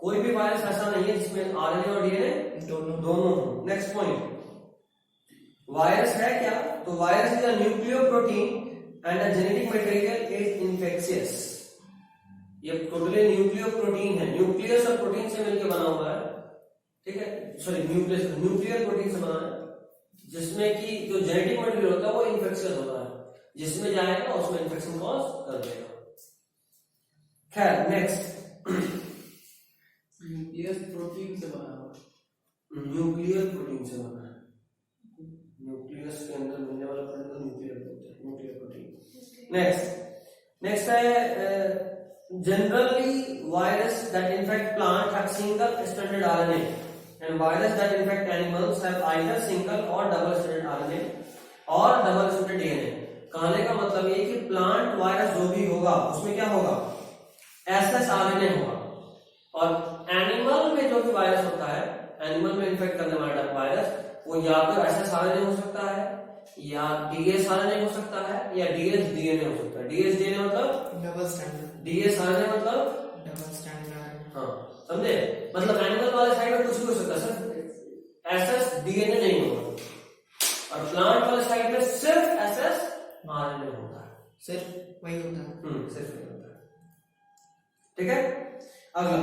कोई भी वायरस ऐसा नहीं है जिसमें आरएनए और डीएनए दोनों हो। नेक्स्ट पॉइंट, वायरस है क्या? तो virus is a nucleoprotein and a genetic material is infectious. ये टोटली न्यूक्लियोप्रोटीन है, न्यूक्लियस और प्रोटीन से मिलकर बना हुआ है, ठीक है, सॉरी न्यूक्लियर प्रोटीन से बना है, जिसमें कि जो जेनेटिक मटेरियल होता है वो इन्फेक्शियस होता है, जिसमें जाएगा उसमें इन्फेक्शन कॉज कर देगा। खैर नेक्स्ट, न्यूक्लियस प्रोटीन से बना हुआ, न्यूक्लियर प्रोटीन से बना है, न्यूक्लियस के अंदर मिलने वाला प्रोटीन को न्यूक्लियर बोलते हैं, न्यूक्लियर प्रोटीन। नेक्स्ट है generally virus that infect plant have single stranded RNA and virus that infect animals have either single or double stranded RNA और double stranded DNA। कहने का मतलब ये कि प्लांट वायरस जो भी होगा उसमें क्या होगा, SSRNA होगा, और एनिमल में जो भी वायरस होता है, एनिमल में इन्फेक्ट करने वाला वायरस, वो या तो SSRNA हो सकता है या DSRNA हो सकता है या DSDNA हो सकता है। DSDNA मतलब डबल स्टैंडर्ड, DSRNA मतलब डबल स्टैंडर्ड। हाँ समझे, मतलब एनिमल वाले साइड में कुछ भी हो सकता है, सिर्फ SSDNA नहीं होगा, और प्लांट वाले साइड में सिर्फ SSRNA होता है, सिर्फ वही होता है। सिर्फ वही होता है। ठीक है, अगला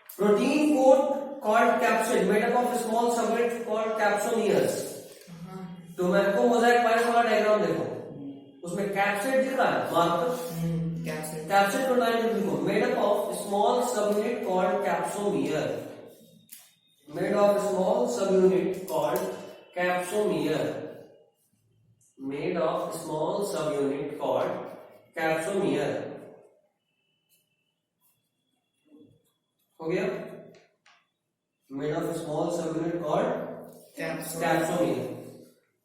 protein coat called capsid made up of small subunit called capsomeres। तो मेरे को मोज़ेक वायरस वाला डायग्राम देखो, उसमें कैप्सिड दिख रहा है, मार्कर कैप्सिड प्रोटीन देखो, made up of small subunit called capsomere, made of small subunit called capsomere, made of small subunit called capsomere. हो गया, made of small subunit called capsomere.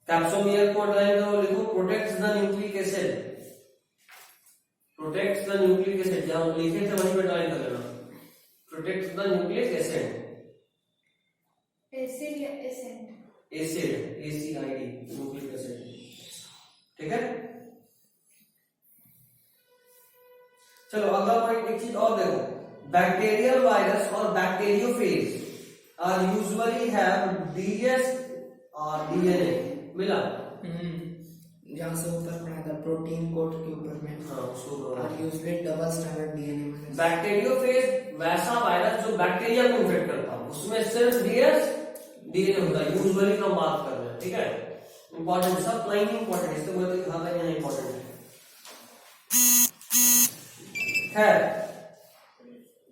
Capsomere को underline करो, लिखो protects the nucleic acid, protects the nucleic acid, जहां लिखे थे वहीं पे अंडरलाइन कर लेना, protects the nucleic acid, acid या ascent, acid ACID nucleic acid. ठीक है, चलो अगला पॉइंट, एक चीज और देखो, बैक्टीरियल वायरस और bacteriophage are usually have DS और DNA मिला, जहाँ से ऊपर पढ़ा था प्रोटीन कोट के ऊपर में, हाँ उसको और यूजुअली डबल स्टैंडर्ड DNA में। बैक्टीरियोफेज वैसा वायरस जो बैक्टीरिया को इन्फेक्ट करता है, उसमें सिर्फ DS DNA होता है, यूजुअली हम बात कर रहे हैं। ठीक है, इंपॉर्टेंट, सब लाइन इंपॉर्टेंट, इससे बोलते हैं हाँ यहाँ इंपॉर्टेंट है।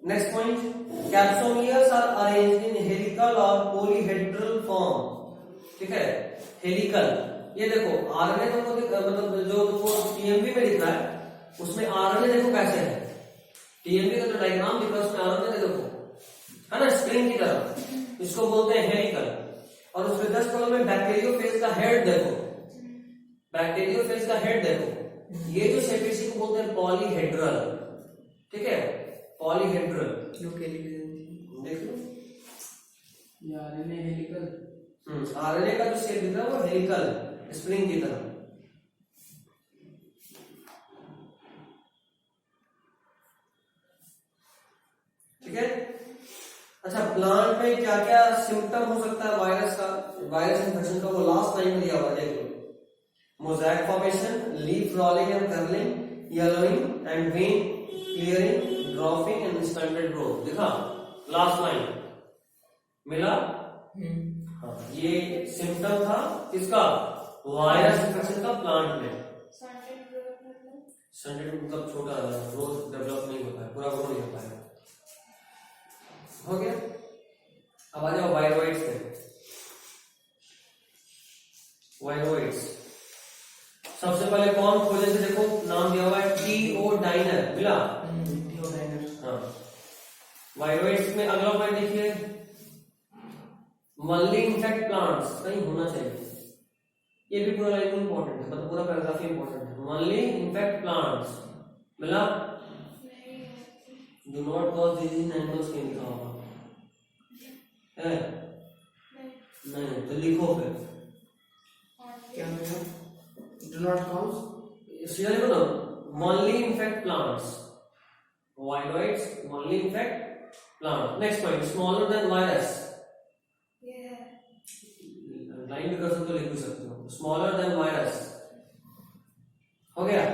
Next point, capsomeres are arranged in helical और पॉलीहेड्रल फॉर्म। ठीक है, हेलिकल, ये देखो आरएनए तो मतलब जो तुमको टीएमपी में दिख रहा है उसमें आरएनए देखो कैसे है, टीएमपी का जो डायग्राम दिख रहा है उसमें आरएनए देखो है ना, स्प्रिंग की तरह, इसको बोलते हैं हेलिकल। और उसके 10 कॉलम में बैक्टीरियोफेज का हेड देखो, बैक्टीरियोफेज का हेड देखो, ये जो शेप इसी को बोलते हैं पॉलीहेड्रल। ठीक है, पॉलीहेड्रल देख लो, ये आरएनए हेलिकल, आरएनए का जो शेप दिख रहा है वो हेलिकल, स्प्रिंग की तरह। ठीक है, अच्छा प्लांट में क्या क्या सिम्टम हो सकता है वायरस का, वायरस इन्फेक्शन का, वो लास्ट लाइन में दिया हुआ देख लो, mosaic formation, leaf rolling and curling, yellowing and vein clearing, dropping and standard growth. देखा लास्ट लाइन मिला। हाँ, ये सिम्टम था किसका, वायरस इन्फेक्शन का प्लांट में। स्टैंडर्ड मतलब छोटा ग्रोथ डेवलप नहीं होता है, पूरा ग्रो नहीं होता है। हो गया, अब आ जाओ वायरोइड्स पे। वायरोइड्स सबसे पहले कौन खोजे थे, देखो नाम दिया हुआ है टीओडाइनर, मिला। हाँ, वायरोइड्स में अगला पॉइंट देखिए, मल्ली इन्फेक्ट प्लांट्स, कहीं होना चाहिए, ये भी पूरा लाइन इंपॉर्टेंट है, मतलब पूरा पैराग्राफ इंपॉर्टेंट है। मल्ली इन्फेक्ट प्लांट्स मिला, do not cause disease in animals के लिखा होगा है नहीं, तो लिखो फिर क्या मिला, डू नॉट कॉज, सीधा लिखो ना, mainly infect plants, viroids mainly infect plant. Next point, smaller than virus, line भी कर सकते हो, लिख भी सकते हो, स्मॉलर देन वायरस। हो गया,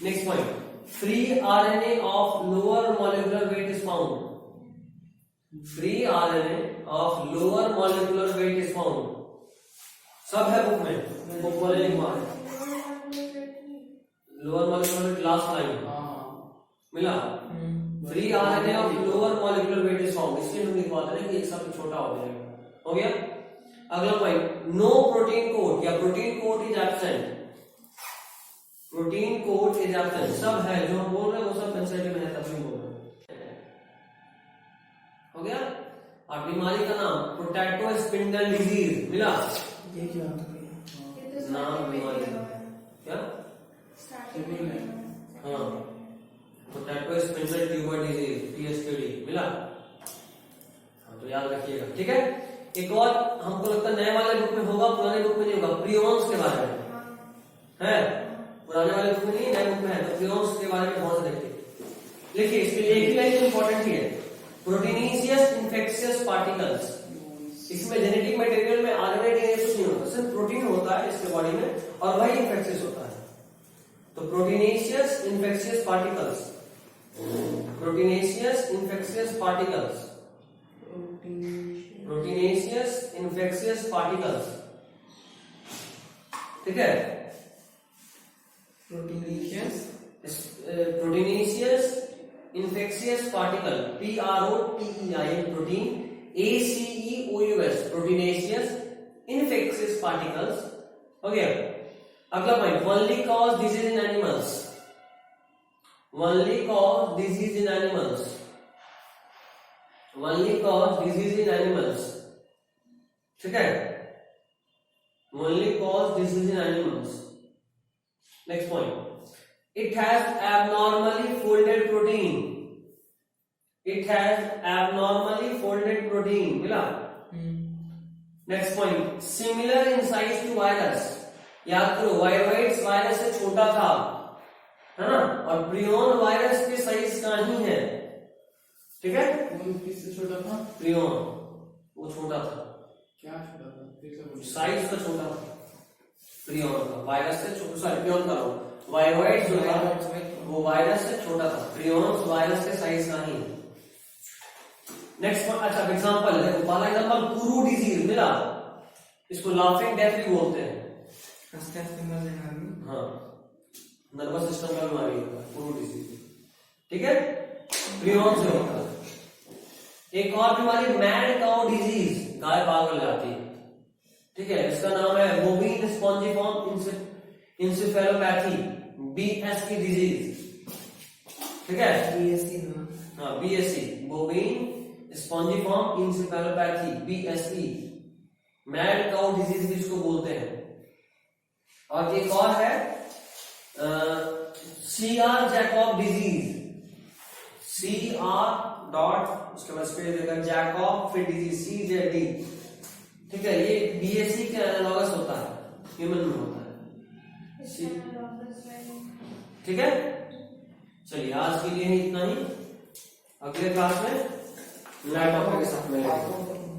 next point, free RNA of lower molecular weight is found, free RNA of lower molecular weight is found, सब है बुक में, बुक वाले लिखवा है, lower molecular weight last line मिला, free RNA of lower molecular weight is found, इसलिए हम लिखवाते हैं कि एक सब छोटा हो जाएगा। हो गया, अगला पॉइंट, नो प्रोटीन कोट या protein coat is absent, protein code is absent, सब है जो हम बोल रहे हैं वो सब कंसर्टिव है, तभी बोल रहे हैं। हो गया। और बीमारी का नाम पोटैटो स्पिंडल डिजीज मिला, ये क्या होता है? ये तो नाम starting में बीमारी दिया हुआ है। क्या, Starting में दिया हुआ है। हाँ पोटैटो स्पिंडल ट्यूबर डिजीज पीएसटीडी मिला। हाँ तो याद रखिएगा, ठीक है। एक और हमको लगता है नए वाले बुक में होगा, पुराने बुक में नहीं होगा, प्रियोन्स के बारे में है, पुराने वाले बुक में नहीं, नए बुक में है, तो प्रियोन्स के बारे में बहुत से देखिए। लिखिए इसके लिए एक ही लाइन इंपॉर्टेंट ही है, प्रोटीनेशियस इन्फेक्शियस पार्टिकल्स। इसमें जेनेटिक मटेरियल में आरएनए डीएनए कुछ नहीं होता, सिर्फ प्रोटीन होता है इसके बॉडी में और वही इन्फेक्शियस होता है। तो proteinaceous infectious particles, proteinaceous infectious particles, proteinaceous infectious particles, ठीक है। Proteinaceous proteinaceous infectious particle, PROTEIN protein, ACEOUS proteinaceous infectious particles. हो गया। अगला point, only cause disease in animals, only cause disease in animals, only cause disease in animals, ठीक है। Only cause disease in animals. Next point, it has abnormally folded protein, it has abnormally folded protein मिला। Next point, similar in size to virus, याद करो viroids virus से छोटा था, है ना, और प्रियोन वायरस के साइज का ही है, ठीक है। कौन किससे छोटा था? प्रियोन वो छोटा था, क्या छोटा था? फिर से बोलिए। साइज का छोटा था प्रियोन का, वायरस से छोटा, सॉरी प्रियोन का वायरोइड जो था वो वायरस से छोटा था, प्रियोन्स वायरस के साइज का ही। नेक्स्ट अच्छा एग्जांपल है, पहला एग्जांपल कुरू डिजीज मिला, इसको लाफिंग डेथ भी बोलते हैं, हंसते हंसते मर जाना। हाँ नर्वस सिस्टम का बीमारी होता है कुरू डिजीज, ठीक है, प्रियोन से होता है। एक और बीमारी मैड काउ डिजीज, गाय पागल जाती है, ठीक है, इसका नाम है बोविन स्पॉन्जिफॉर्म इंसेफेलोपैथी, BSE डिजीज, ठीक है। BSc ना, हाँ BSE बोविन spongiform encephalopathy BSE, mad cow disease भी इसको बोलते हैं। और एक और है CR Jakob disease, CR dot उसके बाद स्पेस देगा जैकॉब फिर डिजीज CJD, ठीक है। ये BSE के एनालॉगस होता है, ह्यूमन में होता है, ठीक है। चलिए आज के लिए इतना ही, अगले क्लास में नए टॉपिक के साथ मिलेंगे।